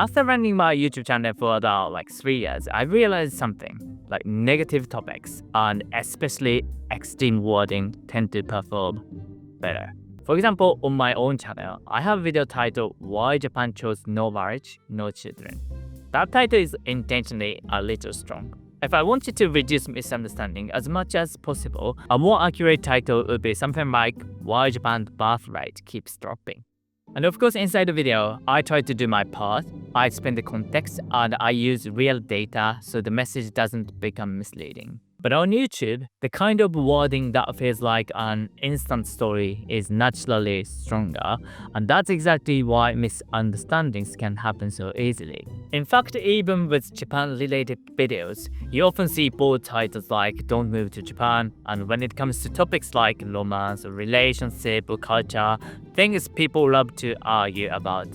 After running my YouTube channel for about 3 years, I realized something, like negative topics and especially extreme wording tend to perform better. For example, on my own channel, I have a video titled Why Japan Chose No Marriage, No Children. That title is intentionally a little strong. If I wanted to reduce misunderstanding as much as possible, a more accurate title would be something like Why Japan's birth rate keeps dropping. And of course, inside the video, I try to do my part. I explain the context and I use real data so the message doesn't become misleading. But on YouTube, the kind of wording that feels like an instant story is naturally stronger, and that's exactly why misunderstandings can happen so easily. In fact, even with Japan-related videos, you often see bold titles like Don't Move to Japan, and when it comes to topics like romance or relationship or culture, things people love to argue about,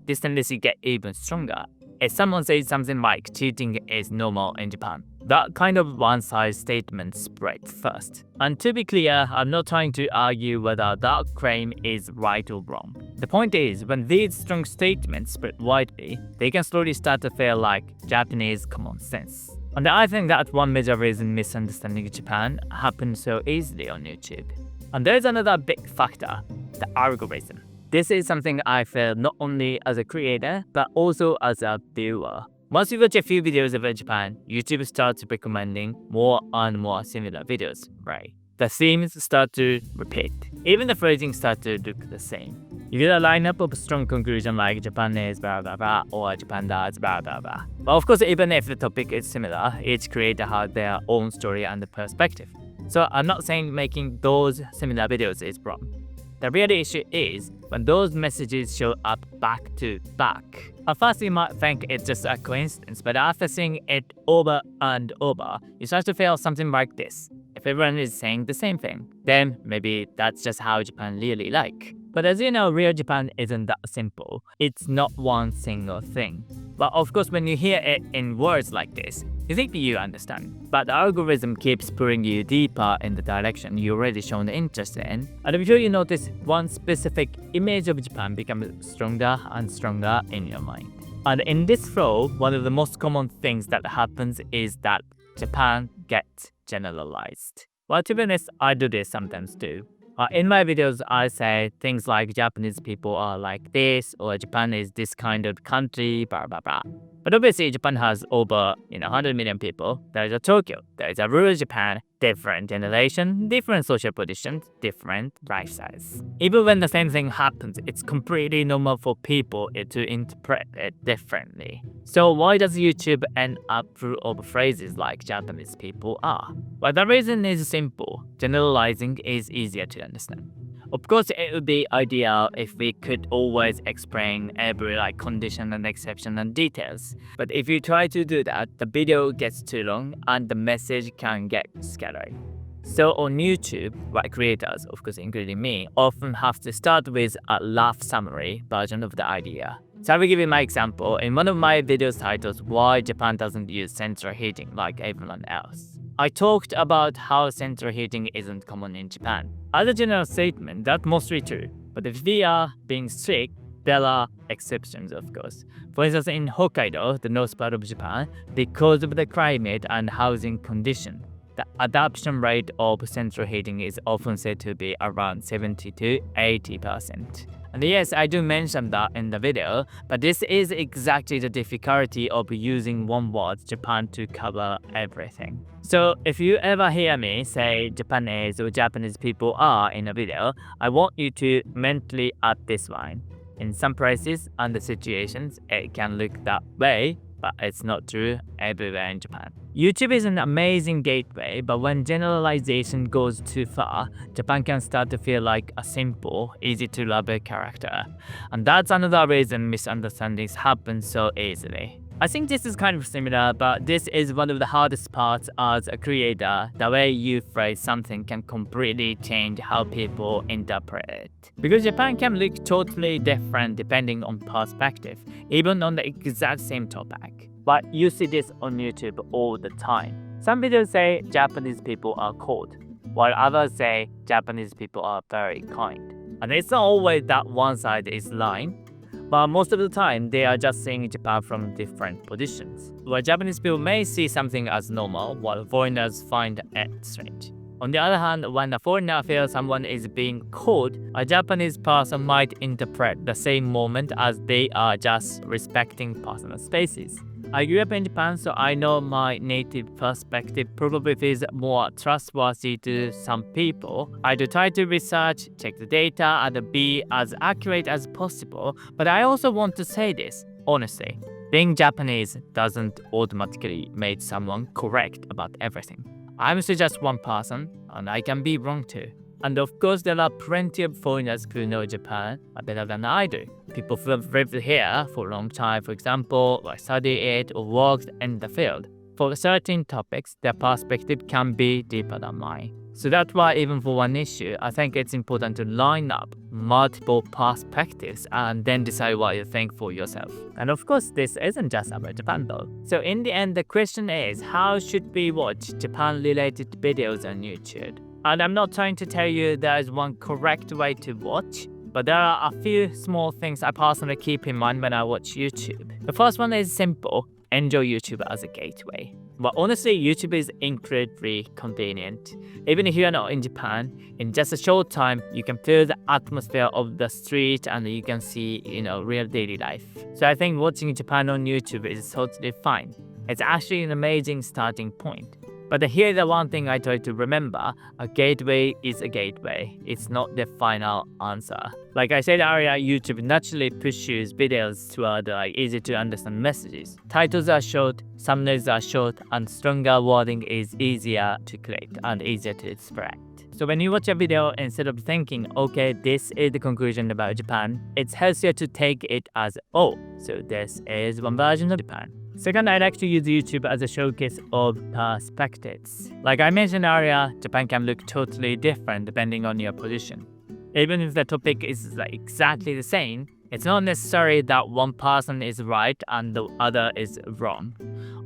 this tendency get even stronger. If someone says something like cheating is normal in Japan, that kind of one-side statement spreads first. And to be clear, I'm not trying to argue whether that claim is right or wrong. The point is, when these strong statements spread widely, they can slowly start to feel like Japanese common sense. And I think that's one major reason misunderstanding Japan happens so easily on YouTube. And there's another big factor, the algorithm. This is something I feel not only as a creator, but also as a viewer. Once you watch a few videos about Japan, YouTube starts recommending more and more similar videos, right? The themes start to repeat. Even the phrasing starts to look the same. You get a lineup of strong conclusions like Japan is blah blah blah or Japan does blah blah blah. But of course, even if the topic is similar, each creator has their own story and perspective. So I'm not saying making those similar videos is wrong. The real issue is when those messages show up back to back. At first you might think it's just a coincidence, but after seeing it over and over, you start to feel something like this. If everyone is saying the same thing, then maybe that's just how Japan really like. But as you know, real Japan isn't that simple. It's not one single thing. But of course, when you hear it in words like this, you think you understand. But the algorithm keeps pulling you deeper in the direction you already shown interest in. And before you notice, one specific image of Japan becomes stronger and stronger in your mind. And in this flow, one of the most common things that happens is that Japan gets generalized. Well, to be honest, I do this sometimes too. In my videos, I say things like Japanese people are like this, or Japan is this kind of country, blah blah blah. But obviously, Japan has over 100 million people. There is a Tokyo, there is a rural Japan, different generation, different social positions, different lifestyles. Even when the same thing happens, it's completely normal for people to interpret it differently. So why does YouTube end up full of phrases like Japanese people are? Well, the reason is simple. Generalizing is easier to understand. Of course, it would be ideal if we could always explain every condition and exception and details. But if you try to do that, the video gets too long and the message can get scattered. So on YouTube, creators, of course including me, often have to start with a rough summary version of the idea. So I will give you my example. In one of my videos titled Why Japan Doesn't Use Central Heating Like Everyone Else, I talked about how central heating isn't common in Japan. As a general statement, that's mostly true. But if we are being strict, there are exceptions, of course. For instance, in Hokkaido, the north part of Japan, because of the climate and housing condition, the adoption rate of central heating is often said to be around 70 to 80%. And yes, I do mention that in the video, but this is exactly the difficulty of using one word, Japan, to cover everything. So if you ever hear me say Japanese or Japanese people are in a video, I want you to mentally add this line. In some places and the situations, it can look that way, but it's not true everywhere in Japan. YouTube is an amazing gateway, but when generalization goes too far, Japan can start to feel like a simple, easy-to-love character. And that's another reason misunderstandings happen so easily. I think this is kind of similar, but this is one of the hardest parts as a creator. The way you phrase something can completely change how people interpret it. Because Japan can look totally different depending on perspective, even on the exact same topic. But you see this on YouTube all the time. Some videos say Japanese people are cold, while others say Japanese people are very kind. And it's not always that one side is lying. But most of the time, they are just seeing Japan from different positions. Where Japanese people may see something as normal, while foreigners find it strange. On the other hand, when a foreigner feels someone is being cold, a Japanese person might interpret the same moment as they are just respecting personal spaces. I grew up in Japan, so I know my native perspective probably feels more trustworthy to some people. I do try to research, check the data, and be as accurate as possible, but I also want to say this, honestly. Being Japanese doesn't automatically make someone correct about everything. I'm still just one person, and I can be wrong too. And of course, there are plenty of foreigners who know Japan better than I do. People who have lived here for a long time, for example, or studied it or worked in the field. For certain topics, their perspective can be deeper than mine. So that's why even for one issue, I think it's important to line up multiple perspectives and then decide what you think for yourself. And of course, this isn't just about Japan though. So in the end, the question is, how should we watch Japan-related videos on YouTube? And I'm not trying to tell you there is one correct way to watch, but there are a few small things I personally keep in mind when I watch YouTube. The first one is simple. Enjoy YouTube as a gateway. But honestly, YouTube is incredibly convenient. Even if you are not in Japan, in just a short time, you can feel the atmosphere of the street and you can see, real daily life. So I think watching Japan on YouTube is totally fine. It's actually an amazing starting point. But here's the one thing I try to remember, a gateway is a gateway. It's not the final answer. Like I said earlier, YouTube naturally pushes videos toward easy to understand messages. Titles are short, thumbnails are short, and stronger wording is easier to click and easier to spread. So when you watch a video, instead of thinking, okay, this is the conclusion about Japan, it's healthier to take it as, oh, so this is one version of Japan. Second, I like to use YouTube as a showcase of perspectives. Like I mentioned earlier, Japan can look totally different depending on your position. Even if the topic is exactly the same, it's not necessary that one person is right and the other is wrong.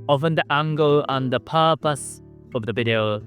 Often the angle and the purpose of the video,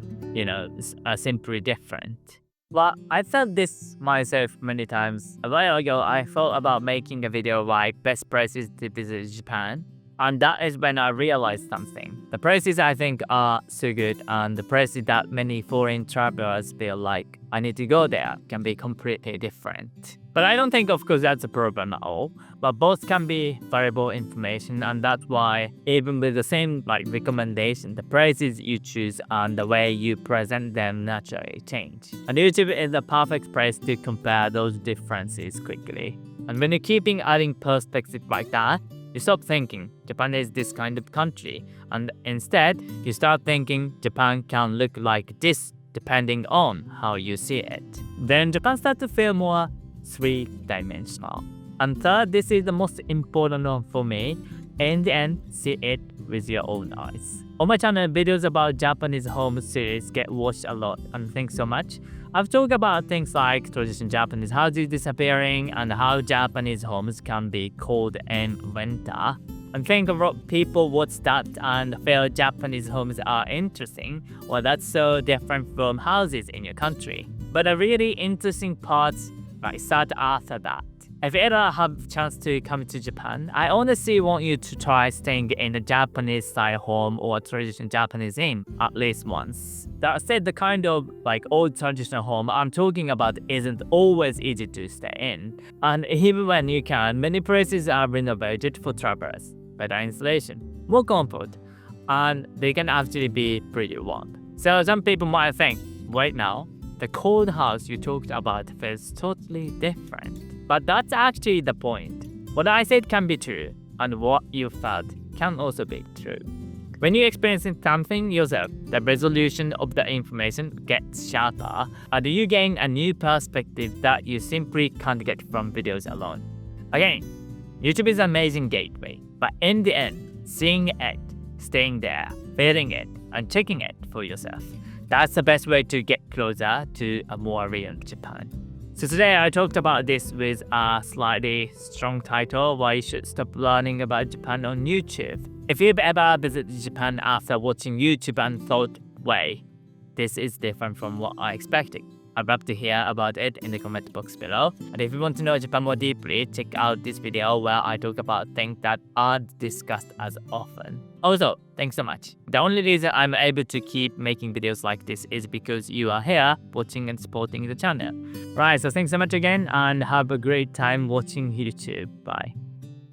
are simply different. But I felt this myself many times. A while ago, I thought about making a video like best places to visit Japan. And that is when I realized something. The places I think are so good and the places that many foreign travelers feel like I need to go there can be completely different. But I don't think, of course, that's a problem at all. But both can be valuable information, and that's why even with the same recommendation, the places you choose and the way you present them naturally change. And YouTube is the perfect place to compare those differences quickly. And when you're keeping adding perspective like that, you stop thinking Japan is this kind of country, and instead you start thinking Japan can look like this depending on how you see it. Then Japan starts to feel more three-dimensional. And third, this is the most important one for me. In the end, see it with your own eyes. On my channel, videos about Japanese home series get watched a lot, and thanks so much. I've talked about things like traditional Japanese houses disappearing and how Japanese homes can be cold in winter. I think a lot of people watch that and feel Japanese homes are interesting, or that's so different from houses in your country. But the really interesting parts start after that. If you ever have a chance to come to Japan, I honestly want you to try staying in a Japanese-style home or traditional Japanese inn at least once. That said, the kind of old traditional home I'm talking about isn't always easy to stay in. And even when you can, many places are renovated for travelers. Better insulation, more comfort, and they can actually be pretty warm. So some people might think, wait now, the cold house you talked about feels totally different. But that's actually the point. What I said can be true, and what you felt can also be true. When you're experiencing something yourself, the resolution of the information gets sharper, and you gain a new perspective that you simply can't get from videos alone. Again, YouTube is an amazing gateway, but in the end, seeing it, staying there, feeling it, and checking it for yourself, that's the best way to get closer to a more real Japan. So today I talked about this with a slightly strong title, why you should stop learning about Japan on YouTube. If you've ever visited Japan after watching YouTube and thought, wait, this is different from what I expected, I'd love to hear about it in the comment box below. And if you want to know Japan more deeply, check out this video where I talk about things that aren't discussed as often. Also, thanks so much. The only reason I'm able to keep making videos like this is because you are here watching and supporting the channel. Right, so thanks so much again and have a great time watching YouTube. Bye.